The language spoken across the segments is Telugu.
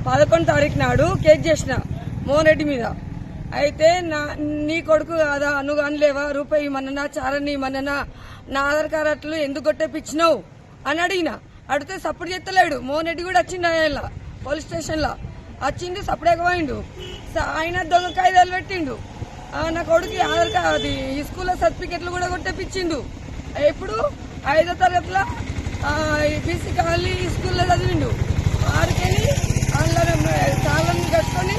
11 తారీఖు నాడు కేక్ చేసిన మోహన్ రెడ్డి మీద. అయితే నీ కొడుకు కాదా, నువ్వు అనలేవా రూపాయి ఇమ్మన్నా చారని ఇమ్మన్నా, నా ఆధార్ కార్డు అట్లు ఎందుకు కొట్టేపించినావు అని అడిగితే సపోర్ట్ చేస్తలేడు. మోహన్ రెడ్డి కూడా వచ్చిండు ఆయన పోలీస్ స్టేషన్ లో వచ్చిండు, సపరేట్గా పోయిండు. ఆయన దొంగ కాయిదాలు పెట్టిండు. నా కొడుకు ఆధార్ కార్డు అది ఈ స్కూల్లో సర్టిఫికెట్లు కూడా కొట్టేపించిండు. ఇప్పుడు 5వ తరగతిలో బీసీ కాలనీ స్కూల్లో చదివిండు. ఆడికెళ్ళి అందులో చాలని కట్టుకొని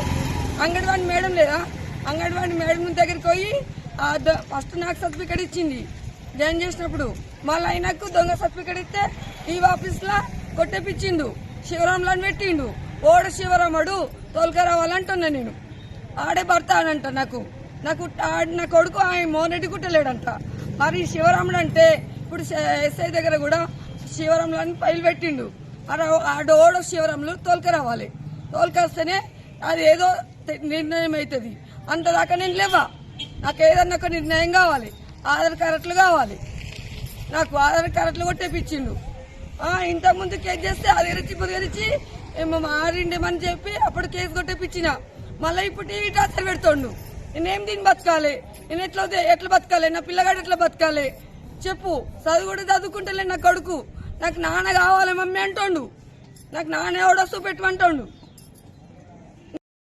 అంగన్వాడీ మేడం లేదా, అంగన్వాడీ మేడం దగ్గరికి పోయి ఫస్ట్ నాకు సర్టిఫికెట్ ఇచ్చింది జాయిన్ చేసినప్పుడు. మళ్ళీ ఆయనకు దొంగ సర్టిఫికెట్ ఇస్తే ఈ ఆఫీస్లో కొట్టేపించిండు. శివరాంలను పెట్టిండు. ఓడ శివరాముడు తోలుకరావాలంటున్నా నేను. ఆడే భర్త అనంట నాకు నా కొడుకు ఆయన మోహన్ రెడ్డి కుట్టలేడంట. మరి శివరాముడు అంటే ఇప్పుడు ఎస్ఐ దగ్గర కూడా శివరాములని ఫైల్ పెట్టిండు. ఓడ శివరాములు తోలుకరావాలి. తోలుకొస్తేనే అది ఏదో నిర్ణయం అవుతుంది. అంతదాకా నేను లేవా. నాకు ఏదన్నా ఒక నిర్ణయం కావాలి. ఆధార్ కార్డులు కావాలి. నాకు ఆధార్ కార్డులు కొట్టేపించిండు. ఇంతకుముందు కేసు చేస్తే అది పొదిగరిచి మారిండేమని చెప్పి అప్పుడు కేసు కొట్టేపించిన. మళ్ళీ ఇప్పుడు టీవీ టార్చర్ పెడుతోండు. నేనేం దీన్ని బతకాలి, నేను ఎట్లా బతకాలి, నా పిల్లగాడు ఎట్లా బతకాలి చెప్పు. చదువు కూడా చదువుకుంటలే నా కొడుకు. నాకు నాన్న కావాలి మమ్మీ అంటోండు. నాకు నాన్న ఎవడో చూపెట్టమంటోండు.